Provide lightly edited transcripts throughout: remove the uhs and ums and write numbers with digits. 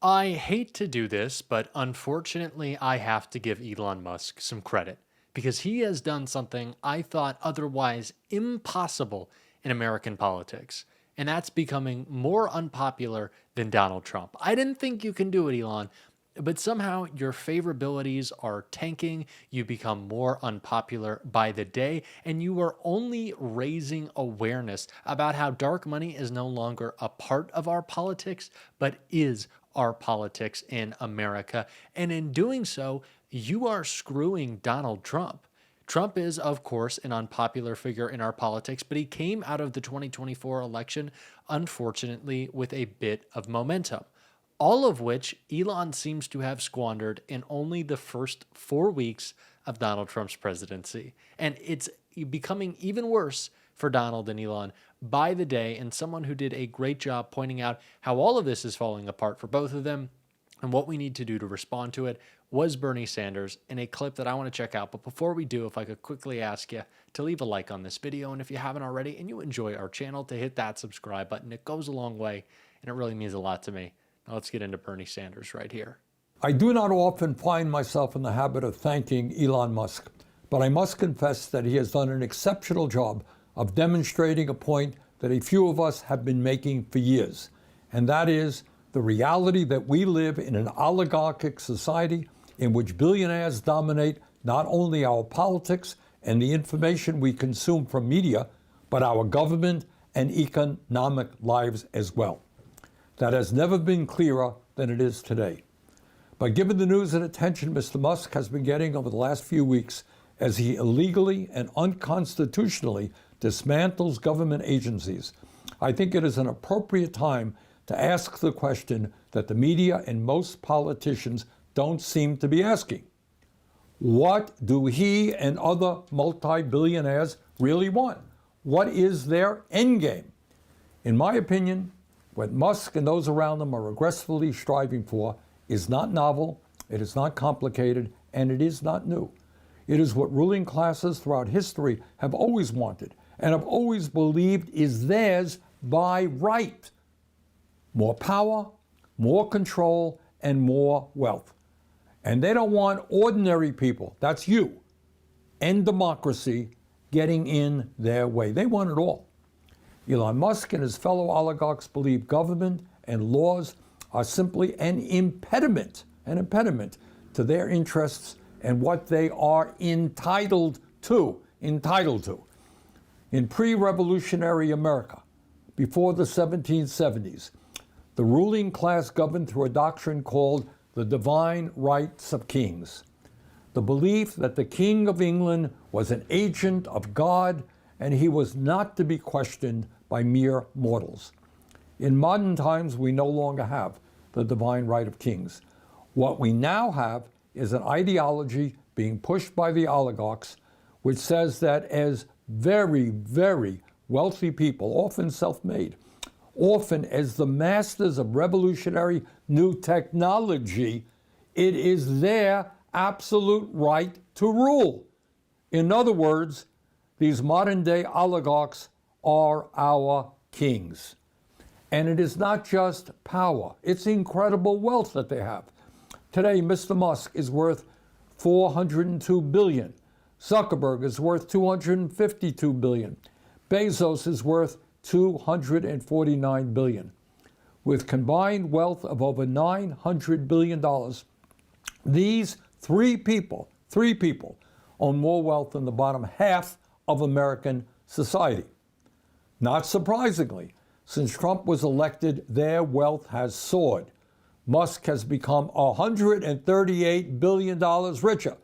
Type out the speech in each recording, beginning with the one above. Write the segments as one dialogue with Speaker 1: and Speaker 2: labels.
Speaker 1: I hate to do this, but unfortunately, I have to give Elon Musk some credit because he has done something I thought otherwise impossible in American politics. And that's becoming more unpopular than Donald Trump. I didn't think you can do it, Elon, but somehow your favorabilities are tanking. You become more unpopular by the day, and you are only raising awareness about how dark money is no longer a part of our politics, but is our politics in America. And in doing so, you are screwing Donald Trump. Trump is, of course, an unpopular figure in our politics, but he came out of the 2024 election, unfortunately, with a bit of momentum, all of which Elon seems to have squandered in only the first 4 weeks of Donald Trump's presidency. And it's becoming even worse for Donald and Elon by the day, and someone who did a great job pointing out how all of this is falling apart for both of them and what we need to do to respond to it was Bernie Sanders in a clip that I want to check out. But before we do, if I could quickly ask you to leave a like on this video, and if you haven't already and you enjoy our channel, to hit that subscribe button. It goes a long way and it really means a lot to me. Now let's get into Bernie Sanders right here.
Speaker 2: I do not often find myself in the habit of thanking Elon Musk, but I must confess that he has done an exceptional job of demonstrating a point that a few of us have been making for years, and that is the reality that we live in an oligarchic society in which billionaires dominate not only our politics and the information we consume from media, but our government and economic lives as well. That has never been clearer than it is today. But given the news and attention Mr. Musk has been getting over the last few weeks as he illegally and unconstitutionally dismantles government agencies, I think it is an appropriate time to ask the question that the media and most politicians don't seem to be asking. What do he and other multi-billionaires really want? What is their end game? In my opinion, what Musk and those around him are aggressively striving for is not novel, it is not complicated, and it is not new. It is what ruling classes throughout history have always wanted and have always believed is theirs by right. More power, more control, and more wealth. And they don't want ordinary people, that's you, and democracy getting in their way. They want it all. Elon Musk and his fellow oligarchs believe government and laws are simply an impediment to their interests and what they are entitled to. In pre-revolutionary America, before the 1770s, the ruling class governed through a doctrine called the divine rights of kings. The belief that the King of England was an agent of God and he was not to be questioned by mere mortals. In modern times, we no longer have the divine right of kings. What we now have is an ideology being pushed by the oligarchs, which says that as very, very wealthy people, often self-made, often as the masters of revolutionary new technology, it is their absolute right to rule. In other words, these modern-day oligarchs are our kings. And it is not just power, it's incredible wealth that they have. Today, Mr. Musk is worth $402 billion. Zuckerberg is worth $252 billion. Bezos is worth $249 billion. With combined wealth of over $900 billion, these three people own more wealth than the bottom half of American society. Not surprisingly, since Trump was elected, their wealth has soared. Musk has become $138 billion richer.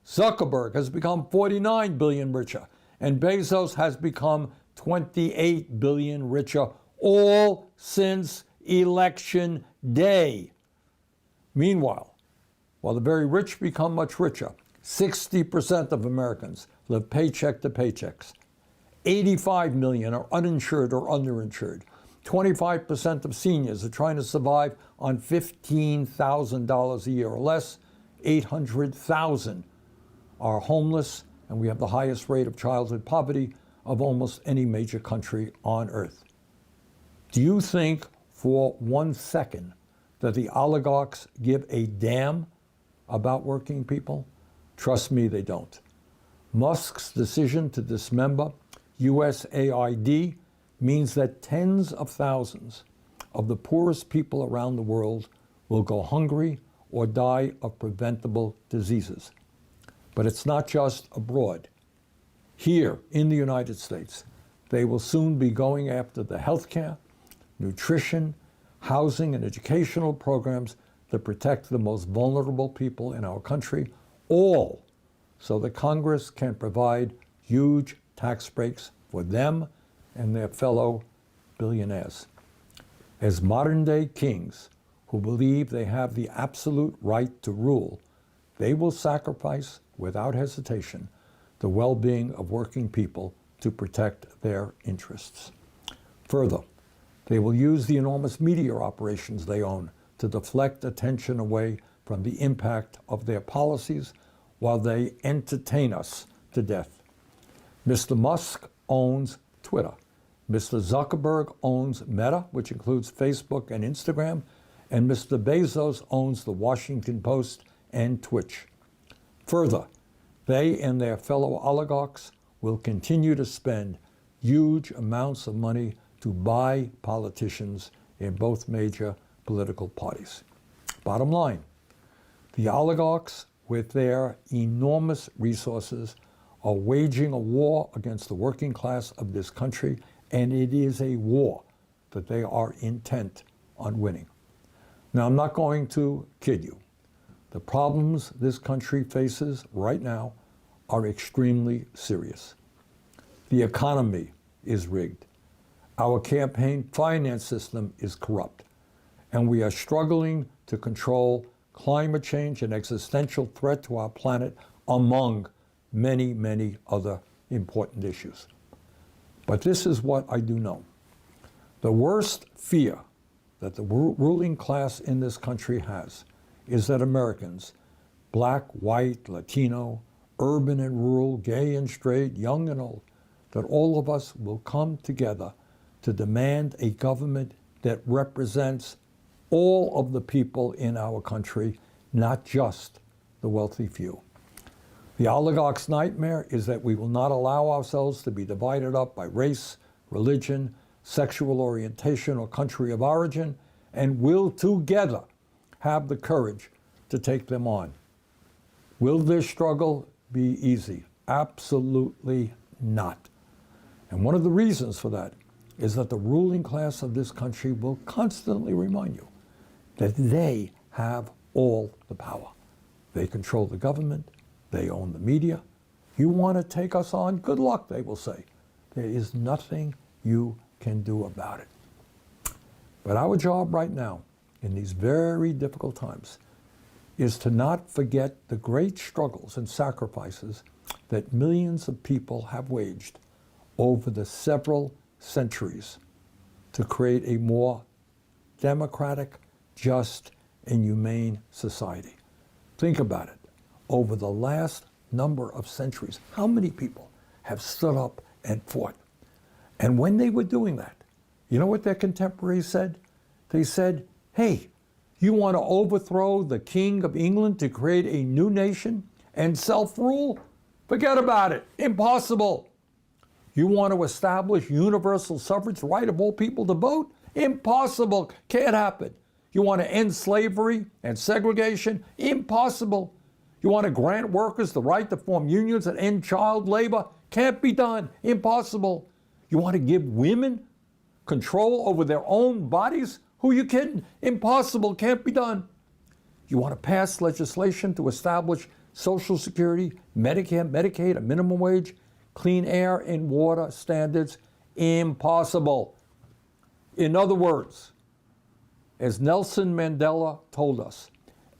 Speaker 2: Zuckerberg has become $49 billion richer. And Bezos has become $28 billion richer, all since Election Day. Meanwhile, while the very rich become much richer, 60% of Americans live paycheck to paychecks. 85 million are uninsured or underinsured. 25% of seniors are trying to survive on $15,000 a year or less. 800,000 are homeless, and we have the highest rate of childhood poverty of almost any major country on earth. Do you think for 1 second that the oligarchs give a damn about working people? Trust me, they don't. Musk's decision to dismember USAID means that tens of thousands of the poorest people around the world will go hungry or die of preventable diseases. But it's not just abroad. Here in the United States, they will soon be going after the healthcare, nutrition, housing, and educational programs that protect the most vulnerable people in our country, all so that Congress can provide huge tax breaks for them and their fellow billionaires. As modern-day kings who believe they have the absolute right to rule, they will sacrifice, without hesitation, the well-being of working people to protect their interests. Further, they will use the enormous media operations they own to deflect attention away from the impact of their policies while they entertain us to death. Mr. Musk owns Twitter. Mr. Zuckerberg owns Meta, which includes Facebook and Instagram, and Mr. Bezos owns the Washington Post and Twitch. Further, they and their fellow oligarchs will continue to spend huge amounts of money to buy politicians in both major political parties. Bottom line, the oligarchs, with their enormous resources, are waging a war against the working class of this country, and it is a war that they are intent on winning. Now, I'm not going to kid you. The problems this country faces right now are extremely serious. The economy is rigged. Our campaign finance system is corrupt. And we are struggling to control climate change, an existential threat to our planet, among many, many other important issues. But this is what I do know. The worst fear that the ruling class in this country has is that Americans, black, white, Latino, urban and rural, gay and straight, young and old, that all of us will come together to demand a government that represents all of the people in our country, not just the wealthy few. The oligarch's nightmare is that we will not allow ourselves to be divided up by race, religion, sexual orientation, or country of origin, and will together have the courage to take them on. Will this struggle be easy? Absolutely not. And one of the reasons for that is that the ruling class of this country will constantly remind you that they have all the power. They control the government. They own the media. You want to take us on? Good luck, they will say. There is nothing you can do about it. But our job right now, in these very difficult times, is to not forget the great struggles and sacrifices that millions of people have waged over the several centuries to create a more democratic, just, and humane society. Think about it. Over the last number of centuries, how many people have stood up and fought? And when they were doing that, you know what their contemporaries said? They said, hey, you want to overthrow the King of England to create a new nation and self-rule? Forget about it. Impossible. You want to establish universal suffrage, the right of all people to vote? Impossible. Can't happen. You want to end slavery and segregation? Impossible. You want to grant workers the right to form unions and end child labor? Can't be done. Impossible. You want to give women control over their own bodies? Who are you kidding? Impossible. Can't be done. You want to pass legislation to establish Social Security, Medicare, Medicaid, a minimum wage, clean air and water standards? Impossible. In other words, as Nelson Mandela told us,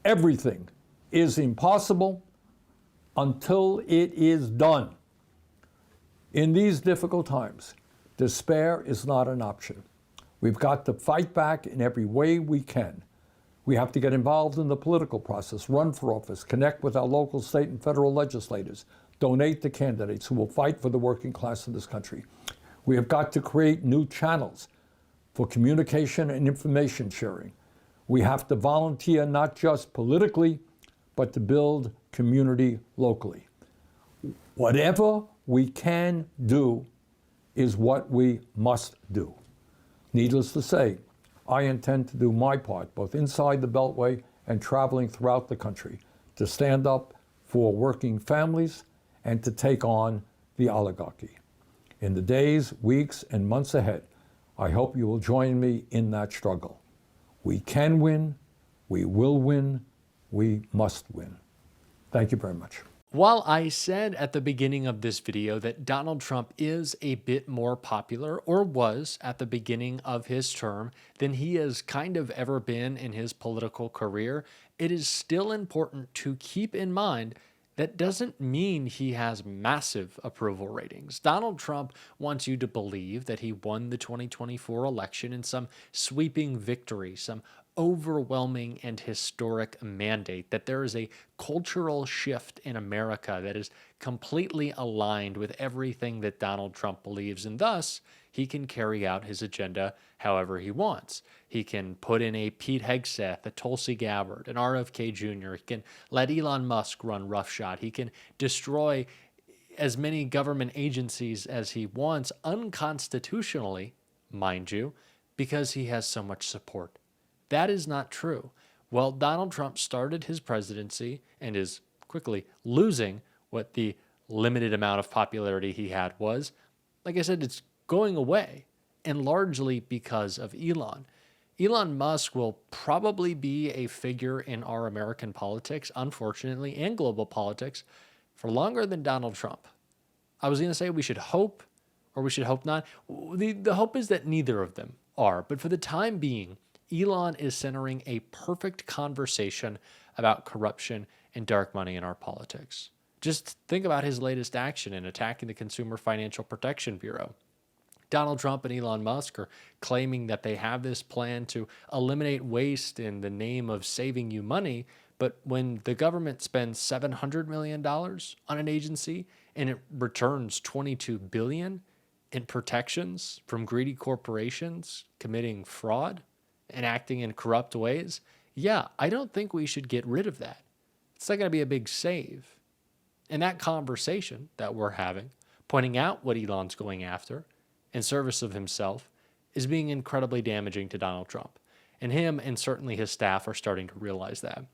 Speaker 2: everything is impossible until it is done. In these difficult times, despair is not an option. We've got to fight back in every way we can. We have to get involved in the political process, run for office, connect with our local, state, and federal legislators, donate to candidates who will fight for the working class in this country. We have got to create new channels for communication and information sharing. We have to volunteer not just politically, but to build community locally. Whatever we can do is what we must do. Needless to say, I intend to do my part, both inside the Beltway and traveling throughout the country, to stand up for working families and to take on the oligarchy. In the days, weeks, and months ahead, I hope you will join me in that struggle. We can win, we will win, we must win. Thank you very much.
Speaker 1: While I said at the beginning of this video that Donald Trump is a bit more popular, or was at the beginning of his term, than he has kind of ever been in his political career, it is still important to keep in mind that doesn't mean he has massive approval ratings. Donald Trump wants you to believe that he won the 2024 election in some sweeping victory, some overwhelming and historic mandate, that there is a cultural shift in America that is completely aligned with everything that Donald Trump believes, and thus he can carry out his agenda however he wants. He can put in a Pete Hegseth, a Tulsi Gabbard, an RFK Jr. He can let Elon Musk run roughshod. He can destroy as many government agencies as he wants, unconstitutionally, mind you, because he has so much support. That is not true. Well, Donald Trump started his presidency and is quickly losing what the limited amount of popularity he had was. Like I said, it's going away, and largely because of Elon. Elon Musk will probably be a figure in our American politics, unfortunately, and global politics for longer than Donald Trump. I was going to say we should hope, or we should hope not. The hope is that neither of them are, but for the time being, Elon is centering a perfect conversation about corruption and dark money in our politics. Just think about his latest action in attacking the Consumer Financial Protection Bureau. Donald Trump and Elon Musk are claiming that they have this plan to eliminate waste in the name of saving you money, but when the government spends $700 million on an agency and it returns $22 billion in protections from greedy corporations committing fraud and acting in corrupt ways, yeah, I don't think we should get rid of that. It's not going to be a big save. And that conversation that we're having, pointing out what Elon's going after in service of himself, is being incredibly damaging to Donald Trump. And him and certainly his staff are starting to realize that.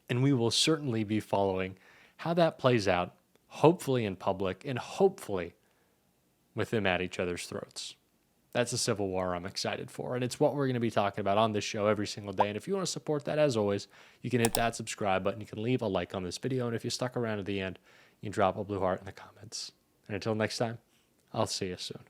Speaker 1: And we will certainly be following how that plays out, hopefully in public and hopefully with them at each other's throats. That's a civil war I'm excited for, and it's what we're going to be talking about on this show every single day. And if you want to support that, as always, you can hit that subscribe button. You can leave a like on this video, and if you stuck around to the end, you can drop a blue heart in the comments. And until next time, I'll see you soon.